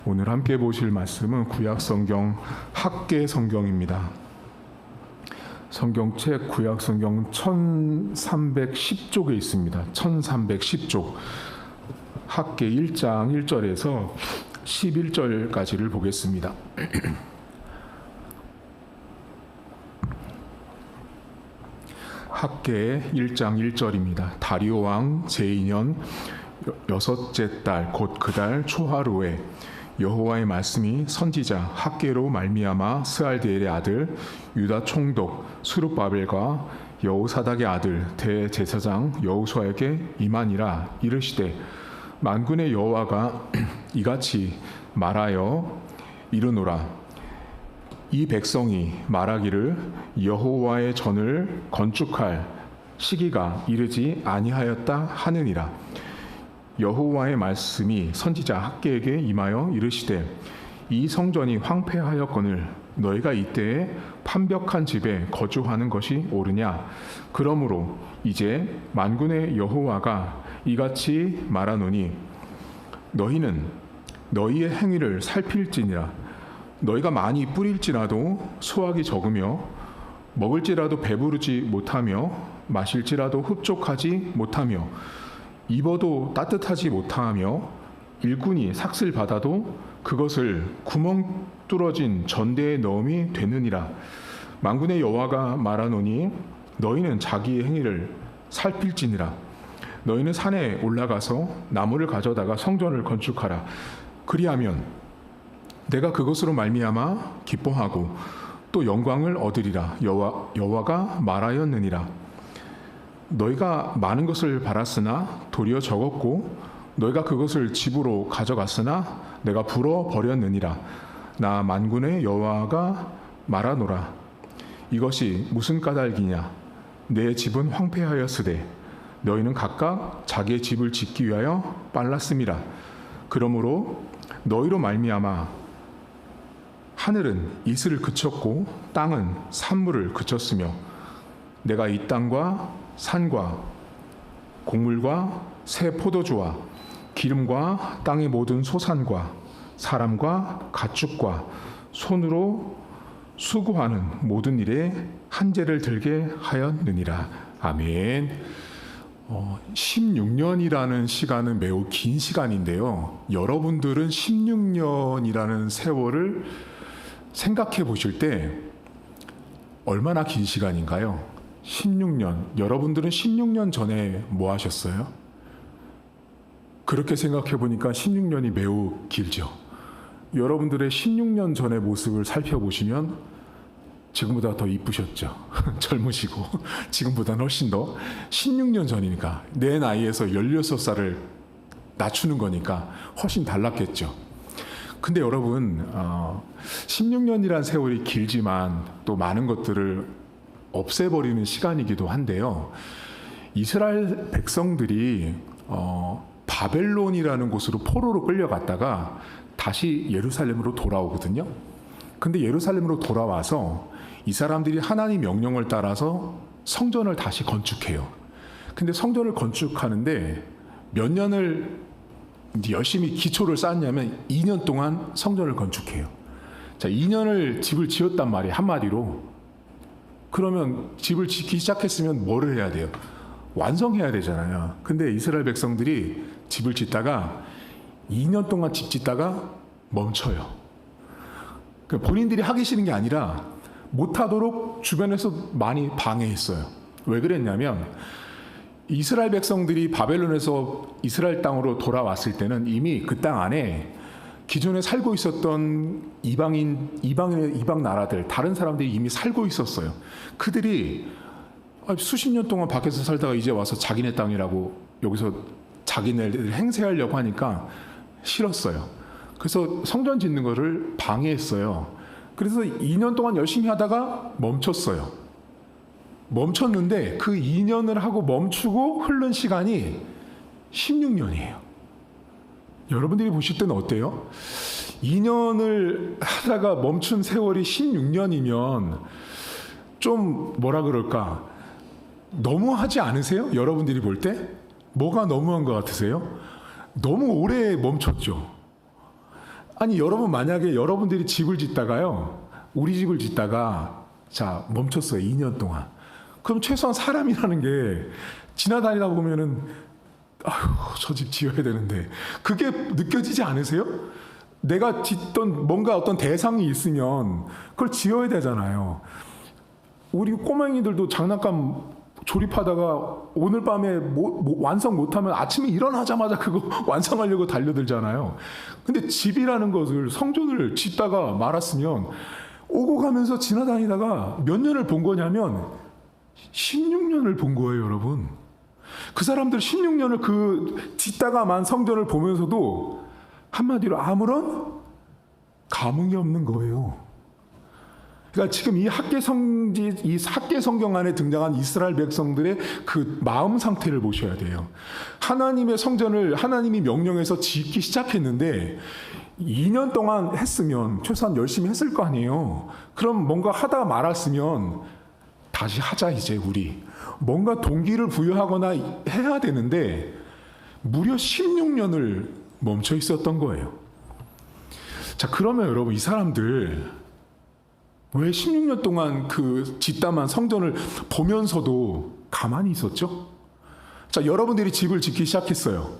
오늘 함께 보실 말씀은 구약성경 학계 성경입니다. 성경책 구약성경 1310쪽에 있습니다. 1310쪽 학계 1장 1절에서 11절까지를 보겠습니다. 학계 1장 1절입니다. 다리오 왕 제2년 여섯째 달 곧 그 달 초하루에 여호와의 말씀이 선지자 학계로 말미암아 스알디엘의 아들 유다 총독 스룹바벨과 여호사닥의 아들 대제사장 여호수아에게 임하니라. 이르시되 만군의 여호와가 이같이 말하여 이르노라. 이 백성이 말하기를 여호와의 전을 건축할 시기가 이르지 아니하였다 하느니라. 여호와의 말씀이 선지자 학계에게 임하여 이르시되 이 성전이 황폐하였거늘 너희가 이때에 판벽한 집에 거주하는 것이 옳으냐. 그러므로 이제 만군의 여호와가 이같이 말하노니 너희는 너희의 행위를 살필지니라. 너희가 많이 뿌릴지라도 수확이 적으며 먹을지라도 배부르지 못하며 마실지라도 흡족하지 못하며 입어도 따뜻하지 못하며 일꾼이 삭슬 받아도 그것을 구멍 뚫어진 전대에 넣음이 되느니라. 만군의 여호와가 말하노니 너희는 자기의 행위를 살필지니라. 너희는 산에 올라가서 나무를 가져다가 성전을 건축하라. 그리하면 내가 그것으로 말미암아 기뻐하고 또 영광을 얻으리라. 여호와가 말하였느니라. 너희가 많은 것을 바랐으나 도리어 적었고 너희가 그것을 집으로 가져갔으나 내가 불어 버렸느니라. 나 만군의 여호와가 말하노라. 이것이 무슨 까닭이냐. 내 집은 황폐하였으되 너희는 각각 자기의 집을 짓기 위하여 빨랐음이라. 그러므로 너희로 말미암아 하늘은 이슬을 그쳤고 땅은 산물을 그쳤으며 내가 이 땅과 산과 곡물과 새 포도주와 기름과 땅의 모든 소산과 사람과 가축과 손으로 수고하는 모든 일에 한재를 들게 하였느니라. 아멘. 16년이라는 시간은 매우 긴 시간인데요. 여러분들은 16년이라는 세월을 생각해 보실 때 얼마나 긴 시간인가요? 16년. 여러분들은 16년 전에 뭐 하셨어요? 그렇게 생각해 보니까 16년이 매우 길죠. 여러분들의 16년 전의 모습을 살펴보시면 지금보다 더 이쁘셨죠. 젊으시고 지금보다는 훨씬 더 16년 전이니까 내 나이에서 16살을 낮추는 거니까 훨씬 달랐겠죠. 근데 여러분 16년이란 세월이 길지만 또 많은 것들을 없애버리는 시간이기도 한데요. 이스라엘 백성들이 바벨론이라는 곳으로 포로로 끌려갔다가 다시 예루살렘으로 돌아오거든요. 근데 예루살렘으로 돌아와서 이 사람들이 하나님 명령을 따라서 성전을 다시 건축해요. 근데 성전을 건축하는데 몇 년을 열심히 기초를 쌓았냐면 2년 동안 성전을 건축해요. 자, 2년을 집을 지었단 말이에요. 한마디로. 그러면 집을 짓기 시작했으면 뭐를 해야 돼요? 완성해야 되잖아요. 근데 이스라엘 백성들이 집을 짓다가 2년 동안 집 짓다가 멈춰요. 본인들이 하기 싫은 게 아니라 못하도록 주변에서 많이 방해했어요. 왜 그랬냐면 이스라엘 백성들이 바벨론에서 이스라엘 땅으로 돌아왔을 때는 이미 그 땅 안에 기존에 살고 있었던 이방 나라들, 다른 사람들이 이미 살고 있었어요. 그들이 수십 년 동안 밖에서 살다가 이제 와서 자기네 땅이라고 여기서 자기네들 행세하려고 하니까 싫었어요. 그래서 성전 짓는 거를 방해했어요. 그래서 2년 동안 열심히 하다가 멈췄어요. 멈췄는데 그 2년을 하고 멈추고 흐른 시간이 16년이에요. 여러분들이 보실 때는 어때요? 2년을 하다가 멈춘 세월이 16년이면 좀 뭐라 그럴까? 너무하지 않으세요? 여러분들이 볼 때? 뭐가 너무한 것 같으세요? 너무 오래 멈췄죠. 아니 여러분 만약에 여러분들이 집을 짓다가요. 우리 집을 짓다가 자 멈췄어요. 2년 동안. 그럼 최소한 사람이라는 게 지나다니다 보면은 아휴 저 집 지어야 되는데 그게 느껴지지 않으세요? 내가 짓던 뭔가 어떤 대상이 있으면 그걸 지어야 되잖아요. 우리 꼬맹이들도 장난감 조립하다가 오늘 밤에 완성 못하면 아침에 일어나자마자 그거 완성하려고 달려들잖아요. 근데 집이라는 것을 성전을 짓다가 말았으면 오고 가면서 지나다니다가 몇 년을 본 거냐면 16년을 본 거예요, 여러분. 그 사람들 16년을 그 짓다가만 성전을 보면서도 한마디로 아무런 감흥이 없는 거예요. 그러니까 지금 이 학계 성경 안에 등장한 이스라엘 백성들의 그 마음 상태를 보셔야 돼요. 하나님의 성전을 하나님이 명령해서 짓기 시작했는데 2년 동안 했으면 최소한 열심히 했을 거 아니에요. 그럼 뭔가 하다가 말았으면 다시 하자 이제 우리. 뭔가 동기를 부여하거나 해야 되는데 무려 16년을 멈춰 있었던 거예요. 자, 그러면 여러분 이 사람들 왜 16년 동안 그 짓다만 성전을 보면서도 가만히 있었죠? 자, 여러분들이 집을 짓기 시작했어요.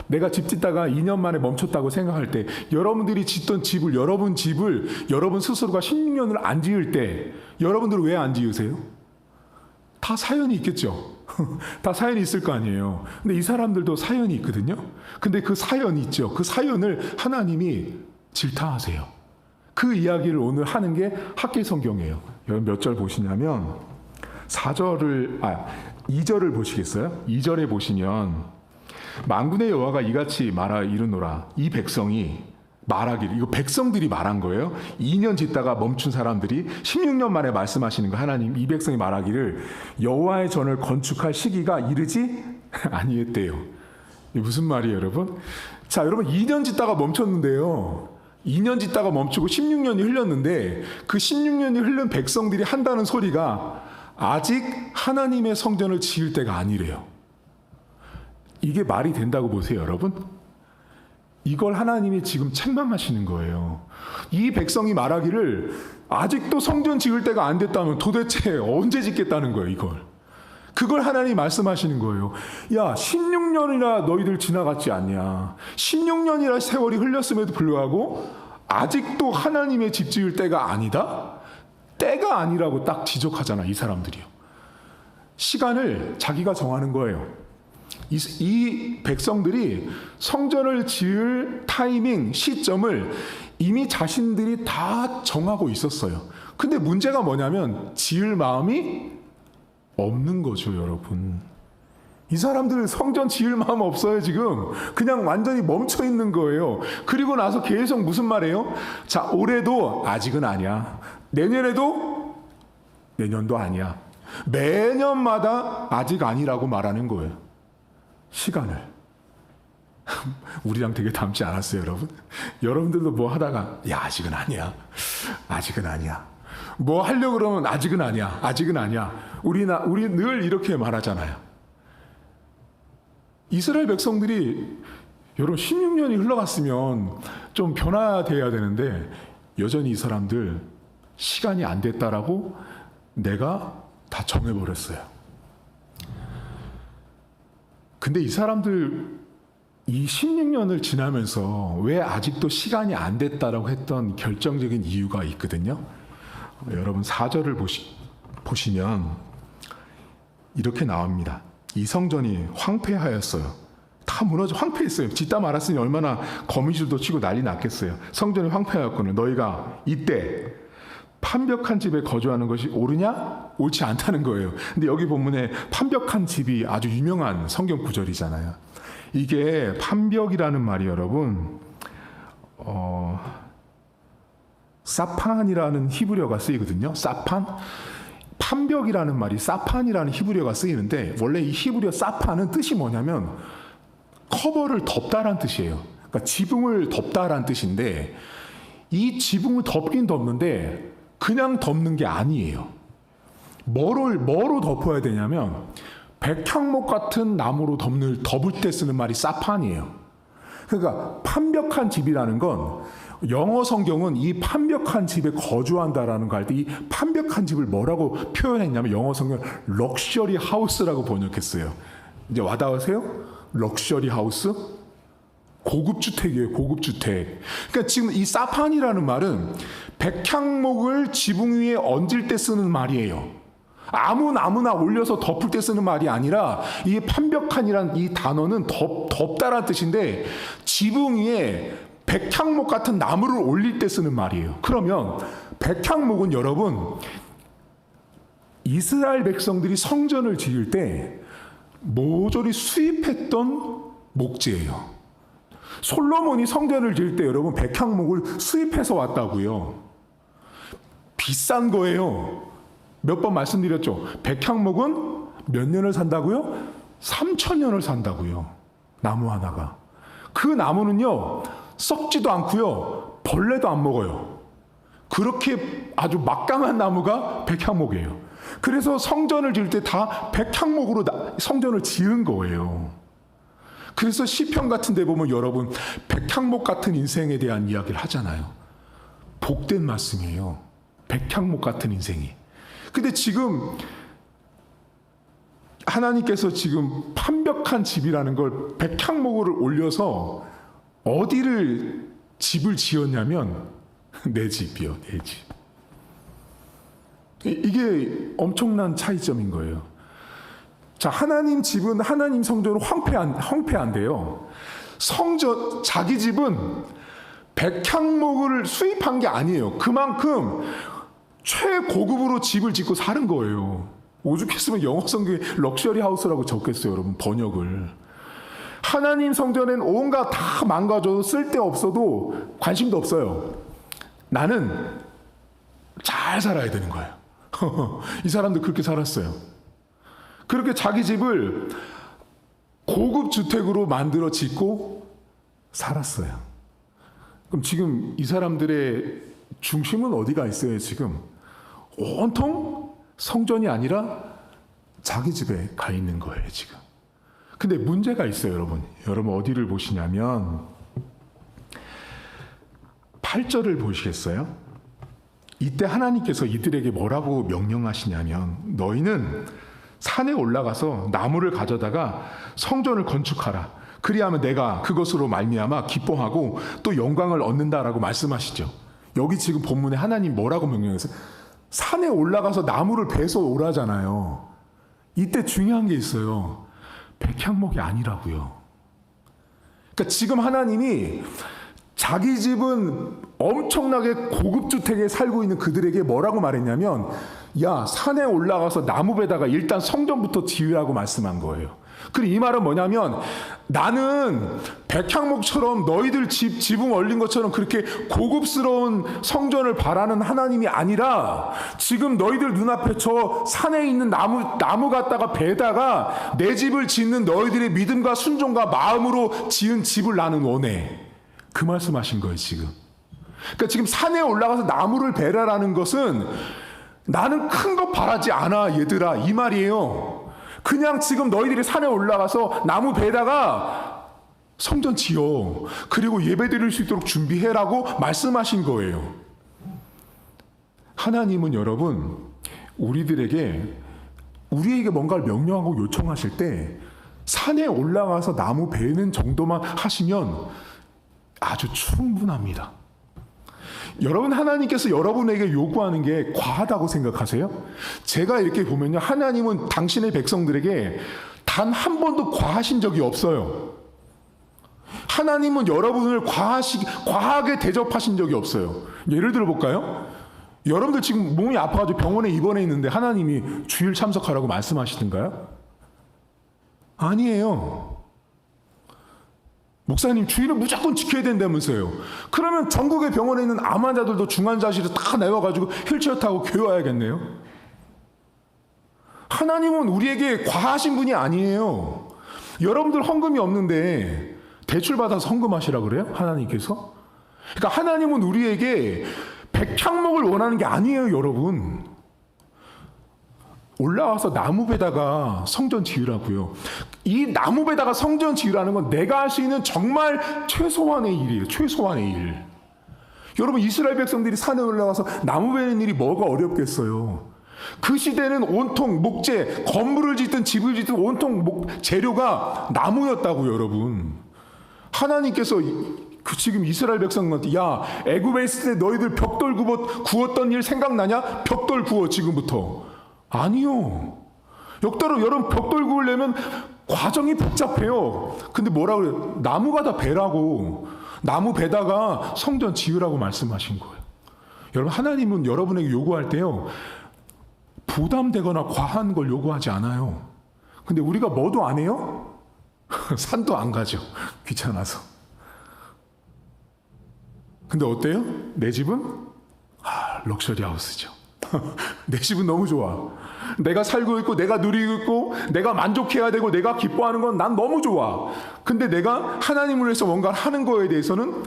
내가 집 짓다가 2년 만에 멈췄다고 생각할 때 여러분들이 짓던 집을 여러분 스스로가 16년을 안 지을 때 여러분들은 왜 안 지으세요? 다 사연이 있겠죠. 다 사연이 있을 거 아니에요. 근데 이 사람들도 사연이 있거든요. 근데 그 사연이 있죠. 그 사연을 하나님이 질타하세요. 그 이야기를 오늘 하는 게 학계 성경이에요. 여러분 몇 절 보시냐면 2절을 보시겠어요? 2절에 보시면 만군의 여호와가 이같이 말하 이르노라. 이 백성이 말하기를, 이거 백성들이 말한 거예요. 2년 짓다가 멈춘 사람들이 16년 만에 말씀하시는 거. 하나님 이 백성이 말하기를 여호와의 전을 건축할 시기가 이르지 아니했대요. 이게 무슨 말이에요, 여러분? 자, 여러분 2년 짓다가 멈췄는데요. 2년 짓다가 멈추고 16년이 흘렀는데 그 16년이 흐른 백성들이 한다는 소리가 아직 하나님의 성전을 지을 때가 아니래요. 이게 말이 된다고 보세요, 여러분? 이걸 하나님이 지금 책망하시는 거예요. 이 백성이 말하기를 아직도 성전 지을 때가 안 됐다면 도대체 언제 짓겠다는 거예요, 이걸. 그걸 하나님이 말씀하시는 거예요. 야, 16년이나 너희들 지나갔지 않냐. 16년이나 세월이 흘렸음에도 불구하고 아직도 하나님의 집 지을 때가 아니다? 때가 아니라고 딱 지적하잖아, 이 사람들이요. 시간을 자기가 정하는 거예요. 이 백성들이 성전을 지을 타이밍, 시점을 이미 자신들이 다 정하고 있었어요. 근데 문제가 뭐냐면 지을 마음이 없는 거죠, 여러분. 이 사람들 성전 지을 마음 없어요, 지금. 그냥 완전히 멈춰 있는 거예요. 그리고 나서 계속 무슨 말이에요? 자, 올해도 아직은 아니야. 내년도 아니야. 매년마다 아직 아니라고 말하는 거예요. 시간을. 우리랑 되게 닮지 않았어요, 여러분? 여러분들도 뭐 하다가 야, 아직은 아니야. 아직은 아니야. 뭐 하려고 그러면 아직은 아니야. 아직은 아니야. 우리 늘 이렇게 말하잖아요. 이스라엘 백성들이 여러분 16년이 흘러갔으면 좀 변화돼야 되는데 여전히 이 사람들 시간이 안 됐다라고 내가 다 정해버렸어요. 근데 이 사람들 이 16년을 지나면서 왜 아직도 시간이 안 됐다라고 했던 결정적인 이유가 있거든요. 여러분 4절을 보시면 이렇게 나옵니다. 이 성전이 황폐하였어요. 다 무너져 황폐했어요. 짓다 말았으니 얼마나 거미줄도 치고 난리 났겠어요. 성전이 황폐하였거늘 너희가 이때 판벽한 집에 거주하는 것이 옳으냐? 옳지 않다는 거예요. 근데 여기 본문에 판벽한 집이 아주 유명한 성경 구절이잖아요. 이게 판벽이라는 말이 여러분 사판이라는 히브리어가 쓰이거든요. 사판? 판벽이라는 말이 사판이라는 히브리어가 쓰이는데 원래 이 히브리어 사판은 뜻이 뭐냐면 커버를 덮다라는 뜻이에요. 그러니까 지붕을 덮다라는 뜻인데 이 지붕을 덮긴 덮는데 그냥 덮는 게 아니에요. 뭐로 덮어야 되냐면 백향목 같은 나무로 덮을 때 쓰는 말이 사판이에요. 그러니까 판벽한 집이라는 건 영어 성경은 이 판벽한 집에 거주한다라는 거 할 때 이 판벽한 집을 뭐라고 표현했냐면 영어 성경 럭셔리 하우스라고 번역했어요. 이제 와닿으세요? 럭셔리 하우스? 고급 주택이에요. 고급 주택. 그러니까 지금 이 사판이라는 말은 백향목을 지붕 위에 얹을 때 쓰는 말이에요. 아무나 올려서 덮을 때 쓰는 말이 아니라 이 판벽한이란 이 단어는 덮다라는 뜻인데 지붕 위에 백향목 같은 나무를 올릴 때 쓰는 말이에요. 그러면 백향목은 여러분 이스라엘 백성들이 성전을 지을 때 모조리 수입했던 목재예요. 솔로몬이 성전을 지을 때 여러분 백향목을 수입해서 왔다고요. 비싼 거예요. 몇 번 말씀드렸죠. 백향목은 몇 년을 산다고요? 3,000년을 산다고요. 나무 하나가. 그 나무는요. 썩지도 않고요. 벌레도 안 먹어요. 그렇게 아주 막강한 나무가 백향목이에요. 그래서 성전을 지을 때 다 백향목으로 성전을 지은 거예요. 그래서 시편 같은 데 보면 여러분 백향목 같은 인생에 대한 이야기를 하잖아요. 복된 말씀이에요. 백향목 같은 인생이. 근데 지금 하나님께서 지금 판벽한 집이라는 걸 백향목을 올려서 어디를 집을 지었냐면 내 집이요. 내 집. 이게 엄청난 차이점인 거예요. 자, 하나님 집은 하나님 성전은 황폐한데요. 성전 자기 집은 백향목을 수입한 게 아니에요. 그만큼 최고급으로 집을 짓고 사는 거예요. 오죽했으면 영어 성경에 럭셔리 하우스라고 적겠어요, 여러분. 번역을. 하나님 성전엔 온갖 다 망가져도 쓸데없어도 관심도 없어요. 나는 잘 살아야 되는 거예요. 이 사람도 그렇게 살았어요. 그렇게 자기 집을 고급 주택으로 만들어 짓고 살았어요. 그럼 지금 이 사람들의 중심은 어디가 있어요, 지금? 온통 성전이 아니라 자기 집에 가 있는 거예요, 지금. 근데 문제가 있어요, 여러분. 여러분 어디를 보시냐면 8절을 보시겠어요? 이때 하나님께서 이들에게 뭐라고 명령하시냐면 너희는 산에 올라가서 나무를 가져다가 성전을 건축하라. 그리하면 내가 그것으로 말미암아 기뻐하고 또 영광을 얻는다라고 말씀하시죠. 여기 지금 본문에 하나님 뭐라고 명령했어요? 산에 올라가서 나무를 베서 오라잖아요. 이때 중요한 게 있어요. 백향목이 아니라고요. 그러니까 지금 하나님이 자기 집은 엄청나게 고급 주택에 살고 있는 그들에게 뭐라고 말했냐면 야, 산에 올라가서 나무 베다가 일단 성전부터 지으라고 말씀한 거예요. 그리고 이 말은 뭐냐면 나는 백향목처럼 너희들 지붕 얼린 것처럼 그렇게 고급스러운 성전을 바라는 하나님이 아니라 지금 너희들 눈앞에 저 산에 있는 나무 갖다가 베다가 내 집을 짓는 너희들의 믿음과 순종과 마음으로 지은 집을 나는 원해. 그 말씀하신 거예요, 지금. 그러니까 지금 산에 올라가서 나무를 베라라는 것은 나는 큰 거 바라지 않아, 얘들아. 이 말이에요. 그냥 지금 너희들이 산에 올라가서 나무 베다가 성전 지어. 그리고 예배 드릴 수 있도록 준비해라고 말씀하신 거예요. 하나님은 여러분, 우리에게 뭔가를 명령하고 요청하실 때 산에 올라가서 나무 베는 정도만 하시면 아주 충분합니다. 여러분, 하나님께서 여러분에게 요구하는 게 과하다고 생각하세요? 제가 이렇게 보면요, 하나님은 당신의 백성들에게 단 한 번도 과하신 적이 없어요. 하나님은 여러분을 과하게 대접하신 적이 없어요. 예를 들어 볼까요? 여러분들 지금 몸이 아파가지고 병원에 입원해 있는데 하나님이 주일 참석하라고 말씀하시던가요? 아니에요. 목사님, 주일은 무조건 지켜야 된다면서요. 그러면 전국의 병원에 있는 암 환자들도 중환자실에 다 내와가지고 휠체어 타고 교회 와야겠네요. 하나님은 우리에게 과하신 분이 아니에요. 여러분들 헌금이 없는데 대출 받아서 헌금하시라 그래요? 하나님께서? 그러니까 하나님은 우리에게 백향목을 원하는 게 아니에요, 여러분. 올라와서 나무베다가 성전 지으라고요. 이 나무베다가 성전 지으라는 건 내가 할 수 있는 정말 최소한의 일이에요. 최소한의 일. 여러분, 이스라엘 백성들이 산에 올라가서 나무 베는 일이 뭐가 어렵겠어요. 그 시대는 온통 목재, 건물을 짓든 집을 짓든 온통 재료가 나무였다고요, 여러분. 하나님께서 지금 이스라엘 백성한테, 야, 애굽에 있을 때 너희들 벽돌 구웠던 일 생각나냐? 벽돌 구워 지금부터. 아니요. 역대로 여러분, 벽돌 구우려면 과정이 복잡해요. 근데 뭐라고 그래요? 나무가 다 배라고. 나무 배다가 성전 지으라고 말씀하신 거예요. 여러분, 하나님은 여러분에게 요구할 때요, 부담되거나 과한 걸 요구하지 않아요. 근데 우리가 뭐도 안 해요? 산도 안 가죠. 귀찮아서. 근데 어때요? 내 집은? 럭셔리 하우스죠. 내 집은 너무 좋아. 내가 살고 있고, 내가 누리고 있고, 내가 만족해야 되고, 내가 기뻐하는 건 난 너무 좋아. 근데 내가 하나님을 위해서 뭔가를 하는 거에 대해서는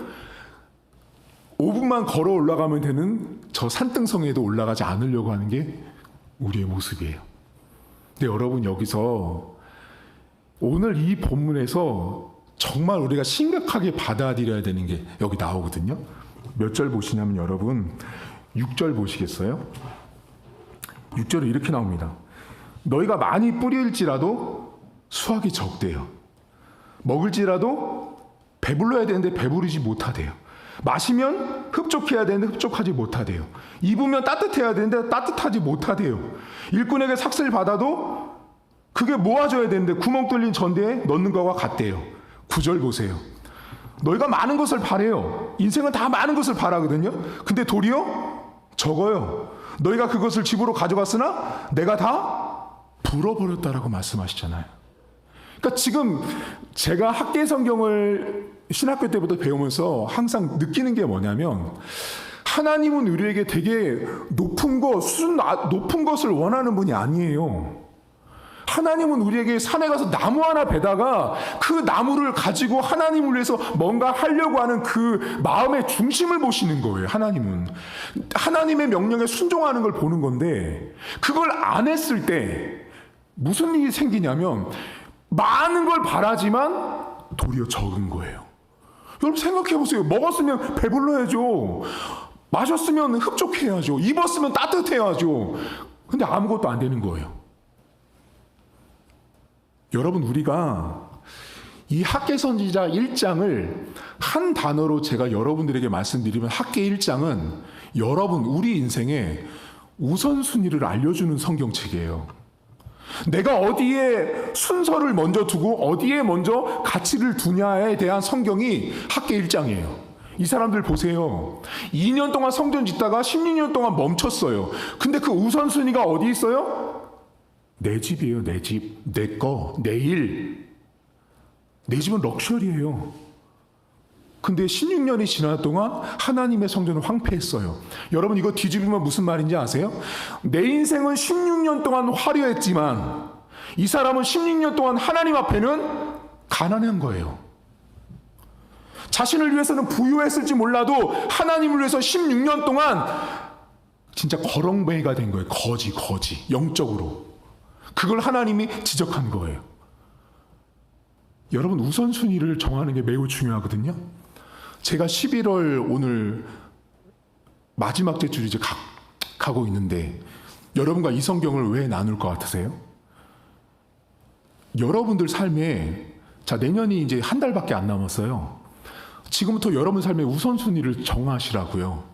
5분만 걸어 올라가면 되는 저 산등성에도 올라가지 않으려고 하는 게 우리의 모습이에요. 근데 여러분, 여기서 오늘 이 본문에서 정말 우리가 심각하게 받아들여야 되는 게 여기 나오거든요. 몇 절 보시냐면 여러분, 6절 보시겠어요? 6절에 이렇게 나옵니다. 너희가 많이 뿌릴지라도 수확이 적대요. 먹을지라도 배불러야 되는데 배부르지 못하대요. 마시면 흡족해야 되는데 흡족하지 못하대요. 입으면 따뜻해야 되는데 따뜻하지 못하대요. 일꾼에게 삭슬 받아도 그게 모아져야 되는데 구멍 뚫린 전대에 넣는 것과 같대요. 9절 보세요. 너희가 많은 것을 바래요. 인생은 다 많은 것을 바라거든요. 근데 도리어 적어요. 너희가 그것을 집으로 가져갔으나 내가 다 불어버렸다라고 말씀하시잖아요. 그러니까 지금 제가 학계 성경을 신학교 때부터 배우면서 항상 느끼는 게 뭐냐면, 하나님은 우리에게 되게 높은 수준 높은 것을 원하는 분이 아니에요. 하나님은 우리에게 산에 가서 나무 하나 베다가 그 나무를 가지고 하나님을 위해서 뭔가 하려고 하는 그 마음의 중심을 보시는 거예요. 하나님은 하나님의 명령에 순종하는 걸 보는 건데, 그걸 안 했을 때 무슨 일이 생기냐면 많은 걸 바라지만 도리어 적은 거예요. 여러분, 생각해 보세요. 먹었으면 배불러야죠. 마셨으면 흡족해야죠. 입었으면 따뜻해야죠. 근데 아무것도 안 되는 거예요. 여러분, 우리가 이 학계 선지자 1장을 한 단어로 제가 여러분들에게 말씀드리면, 학계 1장은 여러분 우리 인생의 우선순위를 알려주는 성경책이에요. 내가 어디에 순서를 먼저 두고 어디에 먼저 가치를 두냐에 대한 성경이 학계 1장이에요. 이 사람들 보세요. 2년 동안 성전 짓다가 16년 동안 멈췄어요. 근데 그 우선순위가 어디 있어요? 내 집이에요. 내 집, 내 거, 내 일. 내 집은 럭셔리예요. 근데 16년이 지난 동안 하나님의 성전을 황폐했어요. 여러분, 이거 뒤집으면 무슨 말인지 아세요? 내 인생은 16년 동안 화려했지만 이 사람은 16년 동안 하나님 앞에는 가난한 거예요. 자신을 위해서는 부유했을지 몰라도 하나님을 위해서 16년 동안 진짜 거렁뱅이가 된 거예요. 거지, 영적으로. 그걸 하나님이 지적한 거예요. 여러분, 우선순위를 정하는 게 매우 중요하거든요. 제가 11월 오늘 마지막 제주를 이제 가고 있는데, 여러분과 이 성경을 왜 나눌 것 같으세요? 여러분들 삶에, 자, 내년이 이제 한 달밖에 안 남았어요. 지금부터 여러분 삶의 우선순위를 정하시라고요.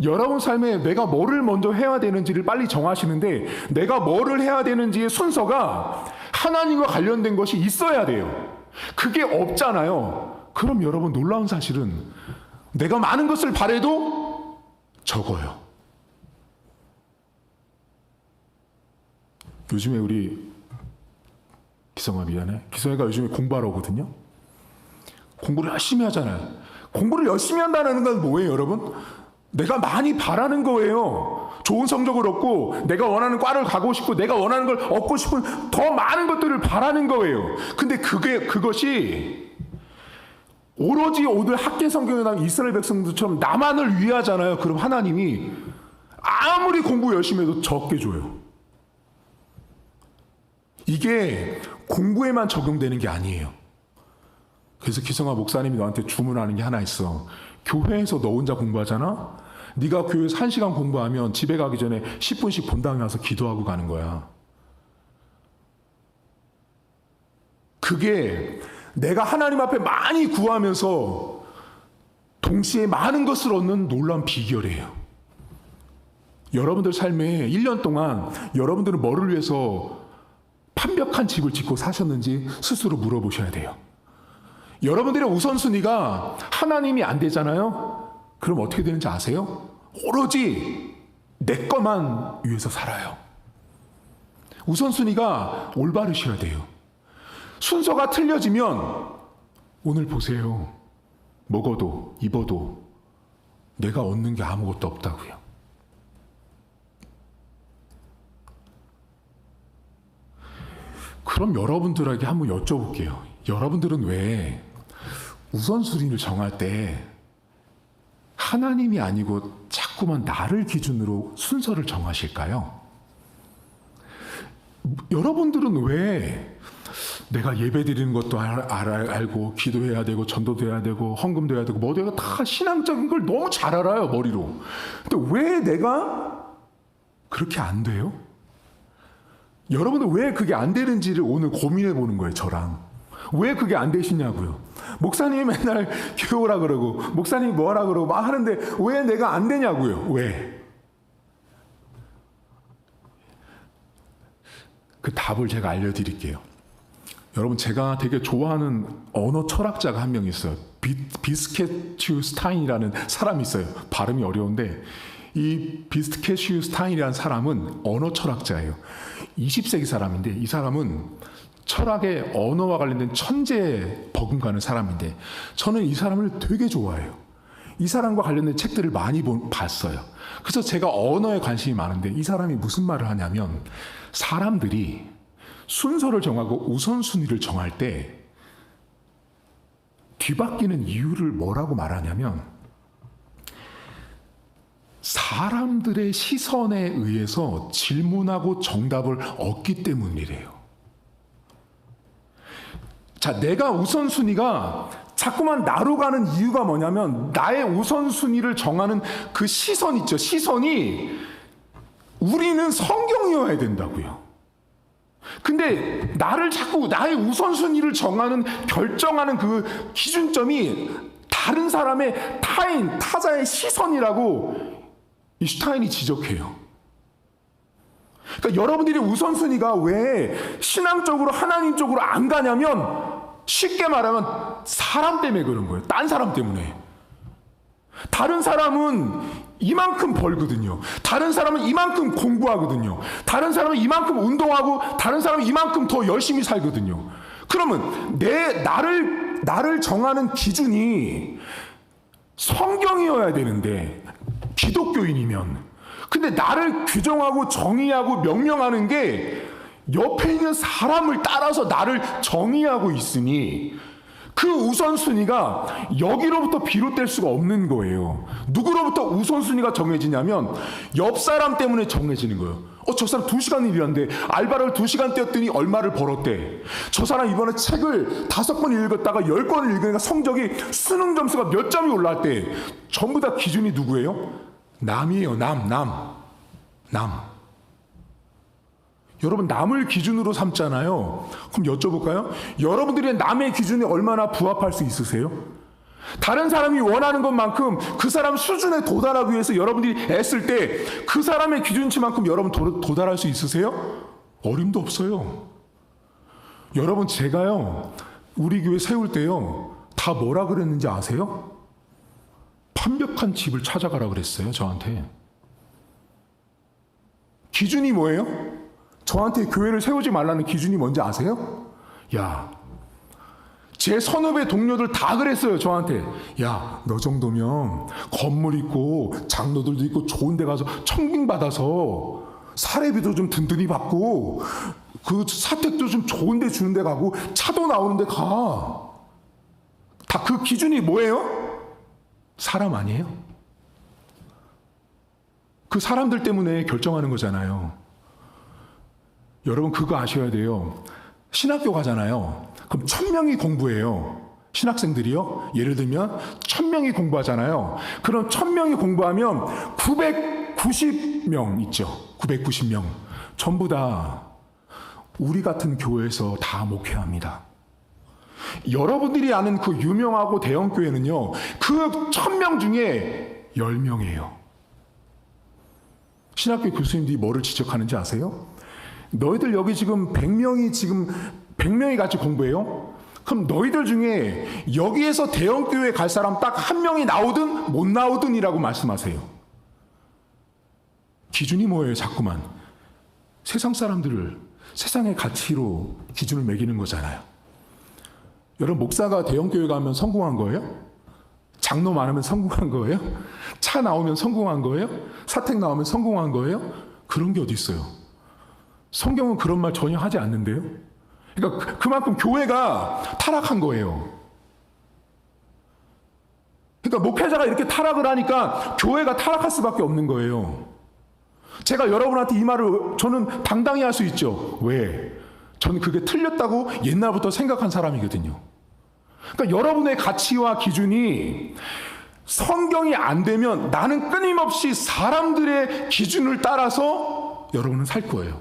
여러분 삶에 내가 뭐를 먼저 해야 되는지를 빨리 정하시는데, 내가 뭐를 해야 되는지의 순서가 하나님과 관련된 것이 있어야 돼요. 그게 없잖아요. 그럼 여러분, 놀라운 사실은 내가 많은 것을 바래도 적어요. 요즘에 우리 기성아, 미안해. 기성이가 요즘에 공부하러 오거든요. 공부를 열심히 하잖아요. 공부를 열심히 한다는 건 뭐예요, 여러분? 내가 많이 바라는 거예요. 좋은 성적을 얻고 내가 원하는 과를 가고 싶고 내가 원하는 걸 얻고 싶은 더 많은 것들을 바라는 거예요. 근데 그것이 오로지 오늘 학계 성경에 나온 이스라엘 백성들처럼 나만을 위하잖아요. 그럼 하나님이 아무리 공부 열심히 해도 적게 줘요. 이게 공부에만 적용되는 게 아니에요. 그래서 기성아 목사님이 너한테 주문하는 게 하나 있어. 교회에서 너 혼자 공부하잖아? 네가 교회에서 1시간 공부하면 집에 가기 전에 10분씩 본당에 와서 기도하고 가는 거야. 그게 내가 하나님 앞에 많이 구하면서 동시에 많은 것을 얻는 놀라운 비결이에요. 여러분들 삶에 1년 동안 여러분들은 뭐를 위해서 완벽한 집을 짓고 사셨는지 스스로 물어보셔야 돼요. 여러분들의 우선순위가 하나님이 안 되잖아요? 그럼 어떻게 되는지 아세요? 오로지 내 것만 위해서 살아요. 우선순위가 올바르셔야 돼요. 순서가 틀려지면 오늘 보세요. 먹어도 입어도 내가 얻는 게 아무것도 없다고요. 그럼 여러분들에게 한번 여쭤볼게요. 여러분들은 왜 우선순위를 정할 때 하나님이 아니고 자꾸만 나를 기준으로 순서를 정하실까요? 여러분들은 왜 내가 예배 드리는 것도 알고 기도해야 되고 전도도 해야 되고 헌금도 해야 되고 뭐도 해야 다 신앙적인 걸 너무 잘 알아요, 머리로. 근데 왜 내가 그렇게 안 돼요? 여러분들 왜 그게 안 되는지를 오늘 고민해 보는 거예요, 저랑. 왜 그게 안 되시냐고요. 목사님이 맨날 교우라 그러고 목사님이 뭐라 그러고 막 하는데 왜 내가 안 되냐고요. 왜? 그 답을 제가 알려드릴게요. 여러분, 제가 되게 좋아하는 언어 철학자가 한 명 있어요. 비스케츄 스타인이라는 사람이 있어요. 발음이 어려운데 이 비스케츄 스타인이라는 사람은 언어 철학자예요. 20세기 사람인데 이 사람은 철학의 언어와 관련된 천재 버금가는 사람인데 저는 이 사람을 되게 좋아해요. 이 사람과 관련된 책들을 많이 봤어요. 그래서 제가 언어에 관심이 많은데 이 사람이 무슨 말을 하냐면 사람들이 순서를 정하고 우선순위를 정할 때 뒤바뀌는 이유를 뭐라고 말하냐면 사람들의 시선에 의해서 질문하고 정답을 얻기 때문이래요. 자, 내가 우선순위가 자꾸만 나로 가는 이유가 뭐냐면 나의 우선순위를 정하는 그 시선 있죠. 시선이 우리는 성경이어야 된다고요. 근데 나를 자꾸 나의 우선순위를 정하는 결정하는 그 기준점이 다른 사람의 타자의 시선이라고 이 슈타인이 지적해요. 그러니까 여러분들이 우선순위가 왜 신앙적으로 하나님 쪽으로 안 가냐면 쉽게 말하면 사람 때문에 그런 거예요. 딴 사람 때문에. 다른 사람은 이만큼 벌거든요. 다른 사람은 이만큼 공부하거든요. 다른 사람은 이만큼 운동하고 다른 사람은 이만큼 더 열심히 살거든요. 그러면 나를 정하는 기준이 성경이어야 되는데 기독교인이면 근데 나를 규정하고 정의하고 명령하는 게 옆에 있는 사람을 따라서 나를 정의하고 있으니 그 우선순위가 여기로부터 비롯될 수가 없는 거예요. 누구로부터 우선순위가 정해지냐면 옆 사람 때문에 정해지는 거예요. 저 사람 2시간 일이란데 알바를 2시간 뛰었더니 얼마를 벌었대. 저 사람 이번에 책을 5권 읽었다가 10권을 읽으니까 성적이 수능 점수가 몇 점이 올랐대. 전부 다 기준이 누구예요? 남이에요. 남. 여러분 남을 기준으로 삼잖아요. 그럼 여쭤볼까요? 여러분들의 남의 기준에 얼마나 부합할 수 있으세요? 다른 사람이 원하는 것만큼 그 사람 수준에 도달하기 위해서 여러분들이 애쓸 때 그 사람의 기준치만큼 여러분 도달할 수 있으세요? 어림도 없어요. 여러분 제가요 우리 교회 세울 때요 다 뭐라 그랬는지 아세요? 완벽한 집을 찾아가라 그랬어요. 저한테. 기준이 뭐예요? 저한테 교회를 세우지 말라는 기준이 뭔지 아세요? 야, 제 선후배 동료들 다 그랬어요. 저한테. 야, 너 정도면 건물 있고 장로들도 있고 좋은 데 가서 청빙 받아서 사례비도 좀 든든히 받고 그 사택도 좀 좋은 데 주는 데 가고 차도 나오는 데 가. 다 그 기준이 뭐예요? 사람 아니에요? 그 사람들 때문에 결정하는 거잖아요. 여러분 그거 아셔야 돼요. 신학교 가잖아요. 그럼 1000명이 공부해요. 신학생들이요. 예를 들면 1000명이 공부하잖아요. 그럼 1000명이 공부하면 990명 있죠. 990명. 전부 다 우리 같은 교회에서 다 목회합니다. 여러분들이 아는 그 유명하고 대형 교회는요, 그 1000명 중에 10명이에요. 신학교 교수님들이 뭐를 지적하는지 아세요? 너희들 여기 지금 100명이 같이 공부해요? 그럼 너희들 중에 여기에서 대형 교회 갈 사람 딱 한 명이 나오든 못 나오든이라고 말씀하세요. 기준이 뭐예요? 자꾸만 세상 사람들을 세상의 가치로 기준을 매기는 거잖아요. 여러분, 목사가 대형 교회 가면 성공한 거예요? 장로 많으면 성공한 거예요? 차 나오면 성공한 거예요? 사택 나오면 성공한 거예요? 그런 게 어디 있어요? 성경은 그런 말 전혀 하지 않는데요. 그러니까 그만큼 교회가 타락한 거예요. 그러니까 목회자가 이렇게 타락을 하니까 교회가 타락할 수밖에 없는 거예요. 제가 여러분한테 이 말을 저는 당당히 할 수 있죠. 왜? 저는 그게 틀렸다고 옛날부터 생각한 사람이거든요. 그러니까 여러분의 가치와 기준이 성경이 안 되면 나는 끊임없이 사람들의 기준을 따라서 여러분은 살 거예요.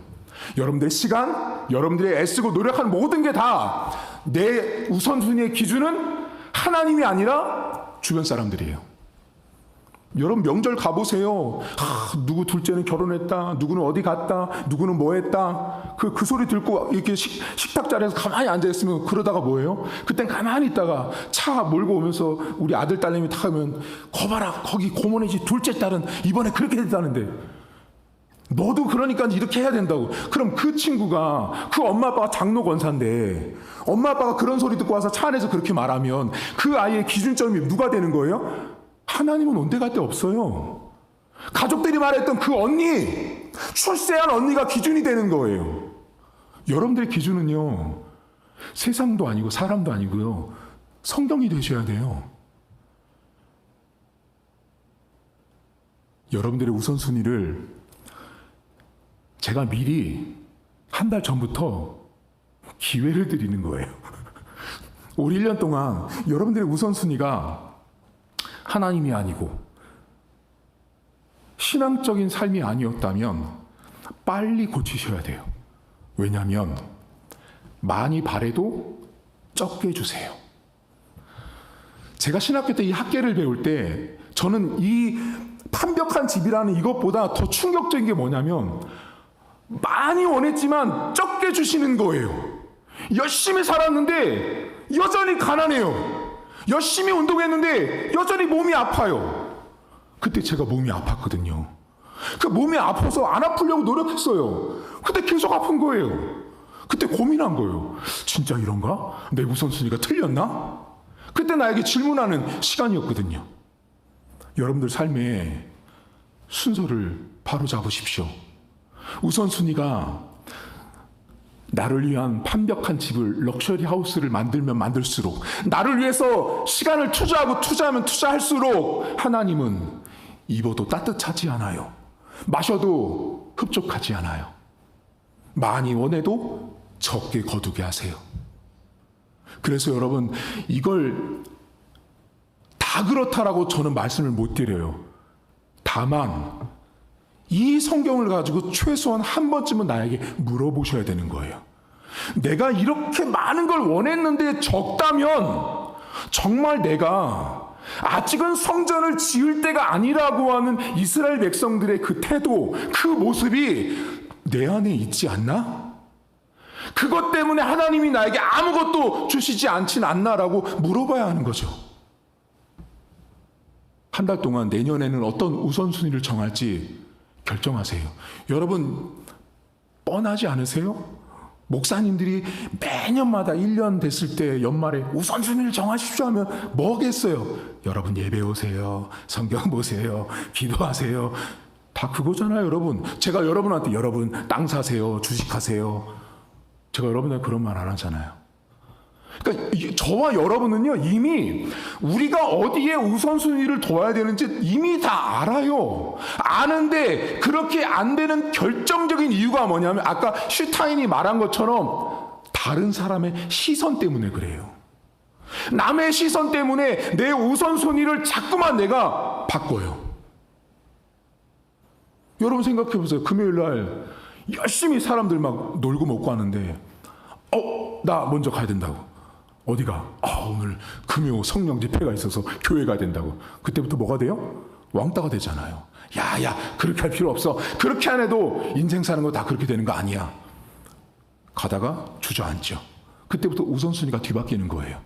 여러분들의 시간, 여러분들의 애쓰고 노력하는 모든 게 다 내 우선순위의 기준은 하나님이 아니라 주변 사람들이에요. 여러분 명절 가보세요. 누구 둘째는 결혼했다, 누구는 어디 갔다, 누구는 뭐 했다. 그 소리 듣고 이렇게 식탁 자리에서 가만히 앉아있으면 그러다가 뭐예요? 그땐 가만히 있다가 차 몰고 오면서 우리 아들 딸내미 타면 거봐라, 거기 고모네 집 둘째 딸은 이번에 그렇게 됐다는데 너도 그러니까 이렇게 해야 된다고. 그럼 그 친구가 그 엄마 아빠가 장로 권사인데 엄마 아빠가 그런 소리 듣고 와서 차 안에서 그렇게 말하면 그 아이의 기준점이 누가 되는 거예요? 하나님은 온데갈 데 없어요. 가족들이 말했던 그 언니, 출세한 언니가 기준이 되는 거예요. 여러분들의 기준은요, 세상도 아니고 사람도 아니고요, 성경이 되셔야 돼요. 여러분들의 우선순위를 제가 미리 한 달 전부터 기회를 드리는 거예요. 올 1년 동안 여러분들의 우선순위가 하나님이 아니고 신앙적인 삶이 아니었다면 빨리 고치셔야 돼요. 왜냐하면 많이 바래도 적게 주세요. 제가 신학교 때 이 학계를 배울 때 저는 이 판벽한 집이라는 이것보다 더 충격적인 게 뭐냐면 많이 원했지만 적게 주시는 거예요. 열심히 살았는데 여전히 가난해요. 열심히 운동했는데 여전히 몸이 아파요. 그때 제가 몸이 아팠거든요. 그 몸이 아파서 안 아프려고 노력했어요. 근데 계속 아픈 거예요. 그때 고민한 거예요. 진짜 이런가? 내 우선순위가 틀렸나? 그때 나에게 질문하는 시간이었거든요. 여러분들 삶에 순서를 바로 잡으십시오. 우선순위가 나를 위한 판벽한 집을, 럭셔리 하우스를 만들면 만들수록, 나를 위해서 시간을 투자하면 투자할수록 하나님은 입어도 따뜻하지 않아요. 마셔도 흡족하지 않아요. 많이 원해도 적게 거두게 하세요. 그래서 여러분, 이걸 다 그렇다라고 저는 말씀을 못 드려요. 다만 이 성경을 가지고 최소한 한 번쯤은 나에게 물어보셔야 되는 거예요. 내가 이렇게 많은 걸 원했는데 적다면 정말 내가 아직은 성전을 지을 때가 아니라고 하는 이스라엘 백성들의 그 태도, 그 모습이 내 안에 있지 않나? 그것 때문에 하나님이 나에게 아무것도 주시지 않진 않나라고 물어봐야 하는 거죠. 한 달 동안 내년에는 어떤 우선순위를 정할지 결정하세요. 여러분, 뻔하지 않으세요? 목사님들이 매년마다 1년 됐을 때 연말에 우선순위를 정하십시오 하면 뭐겠어요? 여러분 예배 오세요, 성경 보세요, 기도하세요. 다 그거잖아요. 여러분, 제가 여러분한테 여러분 땅 사세요, 주식하세요, 제가 여러분한테 그런 말 안 하잖아요. 그러니까 저와 여러분은요, 이미 우리가 어디에 우선순위를 둬야 되는지 이미 다 알아요. 아는데 그렇게 안 되는 결정적인 이유가 뭐냐면 아까 슈타인이 말한 것처럼 다른 사람의 시선 때문에 그래요. 남의 시선 때문에 내 우선순위를 자꾸만 내가 바꿔요. 여러분 생각해 보세요. 금요일 날 열심히 사람들 막 놀고 먹고 하는데 나 먼저 가야 된다고. 어디가? 오늘 금요 성령 집회가 있어서 교회 가야 된다고. 그때부터 뭐가 돼요? 왕따가 되잖아요. 야, 그렇게 할 필요 없어. 그렇게 안 해도 인생 사는 거 다 그렇게 되는 거 아니야. 가다가 주저앉죠. 그때부터 우선순위가 뒤바뀌는 거예요.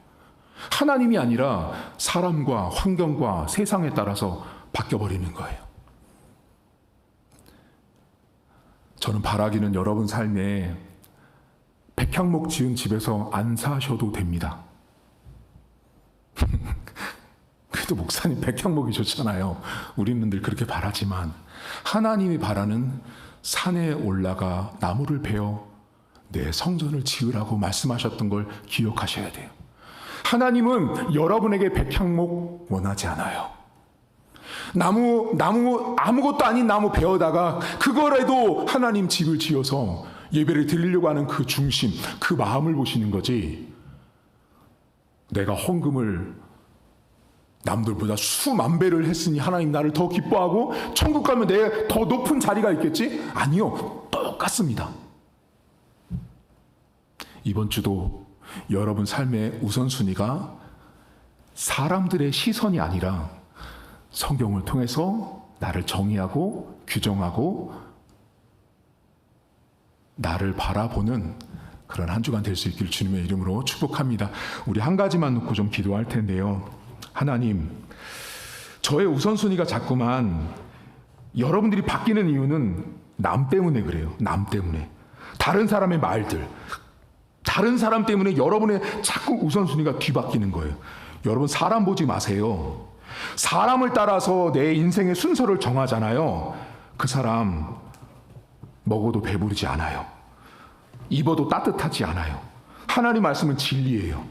하나님이 아니라 사람과 환경과 세상에 따라서 바뀌어버리는 거예요. 저는 바라기는 여러분 삶에 백향목 지은 집에서 안 사셔도 됩니다. 그래도 목사님 백향목이 좋잖아요. 우리는 늘 그렇게 바라지만 하나님이 바라는 산에 올라가 나무를 베어 내 성전을 지으라고 말씀하셨던 걸 기억하셔야 돼요. 하나님은 여러분에게 백향목 원하지 않아요. 나무 아무것도 아닌 나무 베어다가 그거라도 하나님 집을 지어서 예배를 드리려고 하는 그 중심, 그 마음을 보시는 거지. 내가 헌금을 남들보다 수만 배를 했으니 하나님 나를 더 기뻐하고 천국 가면 내 더 높은 자리가 있겠지? 아니요. 똑같습니다. 이번 주도 여러분 삶의 우선순위가 사람들의 시선이 아니라 성경을 통해서 나를 정의하고 규정하고 나를 바라보는 그런 한 주간 될 수 있길 주님의 이름으로 축복합니다. 우리 한 가지만 놓고 좀 기도할 텐데요. 하나님, 저의 우선순위가 자꾸만 여러분들이 바뀌는 이유는 남 때문에 그래요. 남 때문에. 다른 사람의 말들, 다른 사람 때문에 여러분의 자꾸 우선순위가 뒤바뀌는 거예요. 여러분 사람 보지 마세요. 사람을 따라서 내 인생의 순서를 정하잖아요. 그 사람 먹어도 배부르지 않아요. 입어도 따뜻하지 않아요. 하나님 말씀은 진리예요.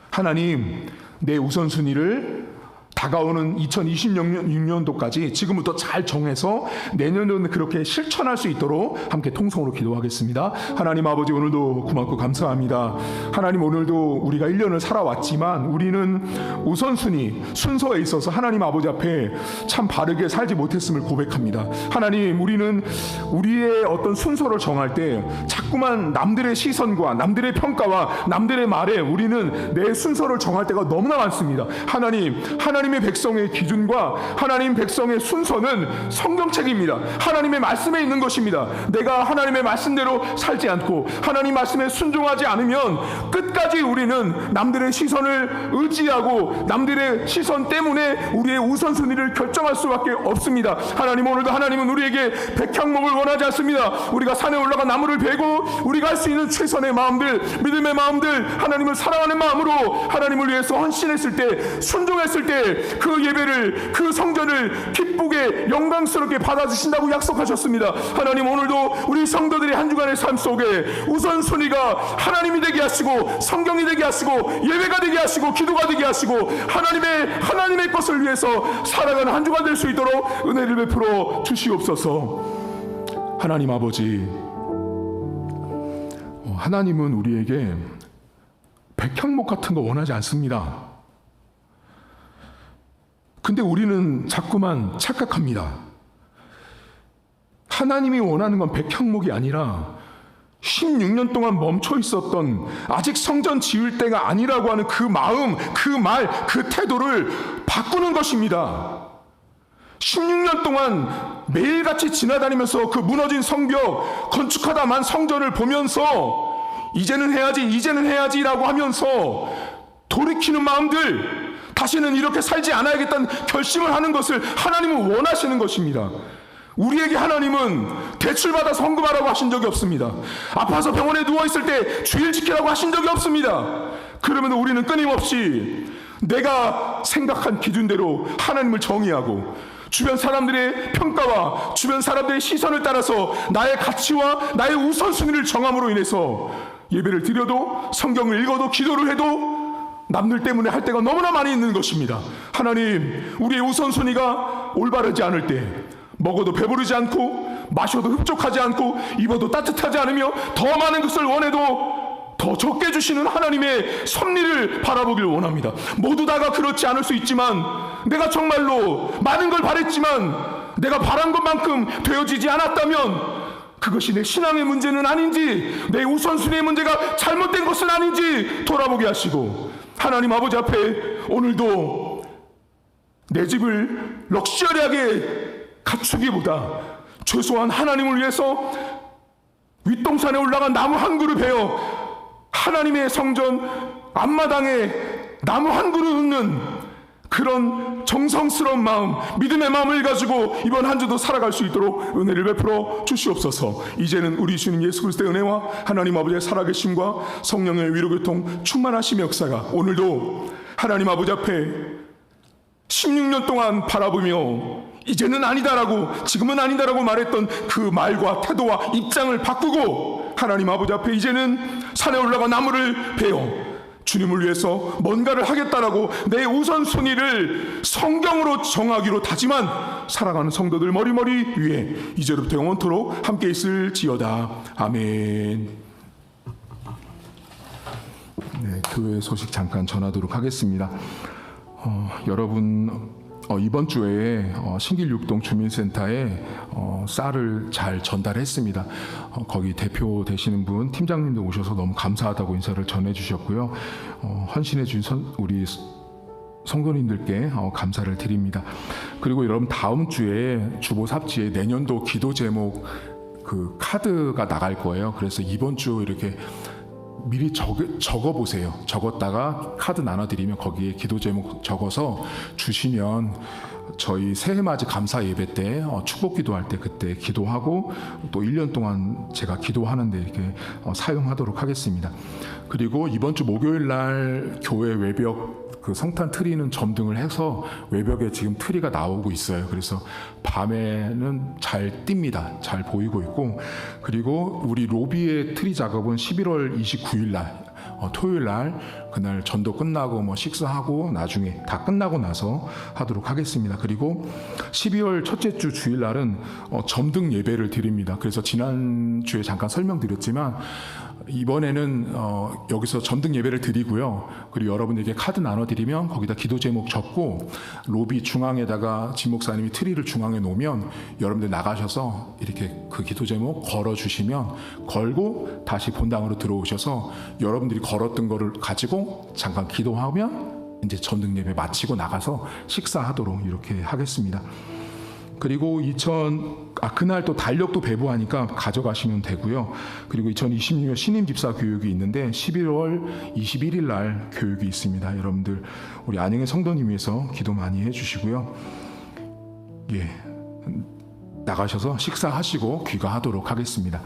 하나님, 내 우선순위를 다가오는 2026년도까지 지금부터 잘 정해서 내년도는 그렇게 실천할 수 있도록 함께 통성으로 기도하겠습니다. 하나님 아버지, 오늘도 고맙고 감사합니다. 하나님, 오늘도 우리가 1년을 살아왔지만 우리는 우선순위, 순서에 있어서 하나님 아버지 앞에 참 바르게 살지 못했음을 고백합니다. 하나님, 우리는 우리의 어떤 순서를 정할 때 자꾸만 남들의 시선과 남들의 평가와 남들의 말에 우리는 내 순서를 정할 때가 너무나 많습니다. 하나님의 백성의 기준과 하나님 백성의 순서는 성경책입니다. 하나님의 말씀에 있는 것입니다. 내가 하나님의 말씀대로 살지 않고 하나님 말씀에 순종하지 않으면 끝까지 우리는 남들의 시선을 의지하고 남들의 시선 때문에 우리의 우선순위를 결정할 수밖에 없습니다. 하나님, 오늘도 하나님은 우리에게 백향목을 원하지 않습니다. 우리가 산에 올라가 나무를 베고 우리가 할 수 있는 최선의 마음들, 믿음의 마음들, 하나님을 사랑하는 마음으로 하나님을 위해서 헌신했을 때, 순종했을 때 그 예배를, 그 성전을 기쁘게 영광스럽게 받아주신다고 약속하셨습니다. 하나님, 오늘도 우리 성도들의 한 주간의 삶 속에 우선순위가 하나님이 되게 하시고 성경이 되게 하시고 예배가 되게 하시고 기도가 되게 하시고 하나님의 것을 위해서 살아가는 한 주간 될 수 있도록 은혜를 베풀어 주시옵소서. 하나님 아버지, 하나님은 우리에게 백향목 같은 거 원하지 않습니다. 근데 우리는 자꾸만 착각합니다. 하나님이 원하는 건 백향목이 아니라 16년 동안 멈춰 있었던, 아직 성전 지을 때가 아니라고 하는 그 마음, 그 말, 그 태도를 바꾸는 것입니다. 16년 동안 매일같이 지나다니면서 그 무너진 성벽, 건축하다만 성전을 보면서 이제는 해야지라고 하면서 돌이키는 마음들, 다시는 이렇게 살지 않아야겠다는 결심을 하는 것을 하나님은 원하시는 것입니다. 우리에게 하나님은 대출받아서 헌금하라고 하신 적이 없습니다. 아파서 병원에 누워있을 때 주일 지키라고 하신 적이 없습니다. 그러면 우리는 끊임없이 내가 생각한 기준대로 하나님을 정의하고 주변 사람들의 평가와 주변 사람들의 시선을 따라서 나의 가치와 나의 우선순위를 정함으로 인해서 예배를 드려도, 성경을 읽어도, 기도를 해도 남들 때문에 할 때가 너무나 많이 있는 것입니다. 하나님, 우리의 우선순위가 올바르지 않을 때, 먹어도 배부르지 않고 마셔도 흡족하지 않고 입어도 따뜻하지 않으며 더 많은 것을 원해도 더 적게 주시는 하나님의 섭리를 바라보길 원합니다. 모두 다가 그렇지 않을 수 있지만, 내가 정말로 많은 걸 바랬지만 내가 바란 것만큼 되어지지 않았다면 그것이 내 신앙의 문제는 아닌지, 내 우선순위의 문제가 잘못된 것은 아닌지 돌아보게 하시고, 하나님 아버지 앞에 오늘도 내 집을 럭셔리하게 갖추기보다 최소한 하나님을 위해서 윗동산에 올라간 나무 한 그루 베어 하나님의 성전 앞마당에 나무 한 그루 읊는 그런 정성스러운 마음, 믿음의 마음을 가지고 이번 한 주도 살아갈 수 있도록 은혜를 베풀어 주시옵소서. 이제는 우리 주님 예수 그리스도의 은혜와 하나님 아버지의 살아계심과 성령의 위로교통 충만하심의 역사가 오늘도 하나님 아버지 앞에 16년 동안 바라보며 이제는 아니다라고, 지금은 아니다라고 말했던 그 말과 태도와 입장을 바꾸고 하나님 아버지 앞에 이제는 산에 올라가 나무를 베어 주님을 위해서 뭔가를 하겠다라고 내 우선순위를 성경으로 정하기로 다짐한 살아가는 성도들 머리머리 위에 이제로부터 영원토록 함께 있을지어다. 아멘. 네, 교회 소식 잠깐 전하도록 하겠습니다. 여러분, 이번 주에 신길육동 주민센터에 쌀을 잘 전달했습니다. 거기 대표 되시는 분 팀장님도 오셔서 너무 감사하다고 인사를 전해주셨고요. 헌신해 준 우리 성도님들께 감사를 드립니다. 그리고 여러분, 다음 주에 주보 삽지에 내년도 기도 제목 그 카드가 나갈 거예요. 그래서 이번 주 이렇게 미리 적어보세요. 적었다가 카드 나눠드리면 거기에 기도 제목 적어서 주시면 저희 새해맞이 감사 예배 때 축복 기도할 때 그때 기도하고 또 1년 동안 제가 기도하는데 이렇게 사용하도록 하겠습니다. 그리고 이번 주 목요일 날 교회 외벽 그 성탄 트리는 점등을 해서 외벽에 지금 트리가 나오고 있어요. 그래서 밤에는 잘 띱니다. 잘 보이고 있고, 그리고 우리 로비의 트리 작업은 11월 29일 날 토요일 날 그날 전도 끝나고 뭐 식사하고 나중에 다 끝나고 나서 하도록 하겠습니다. 그리고 12월 첫째 주 주일 날은 점등 예배를 드립니다. 그래서 지난주에 잠깐 설명드렸지만 이번에는 여기서 점등 예배를 드리고요. 그리고 여러분에게 카드 나눠드리면 거기다 기도 제목 적고 로비 중앙에다가 진 목사님이 트리를 중앙에 놓으면 여러분들 나가셔서 이렇게 그 기도 제목 걸어주시면 걸고 다시 본당으로 들어오셔서 여러분들이 걸었던 거를 가지고 잠깐 기도하면 이제 점등 예배 마치고 나가서 식사하도록 이렇게 하겠습니다. 그리고 그날 또 달력도 배부하니까 가져가시면 되고요. 그리고 2026년 신임 집사 교육이 있는데 11월 21일 날 교육이 있습니다. 여러분들 우리 안영의 성도님 위해서 기도 많이 해주시고요. 예, 나가셔서 식사하시고 귀가하도록 하겠습니다.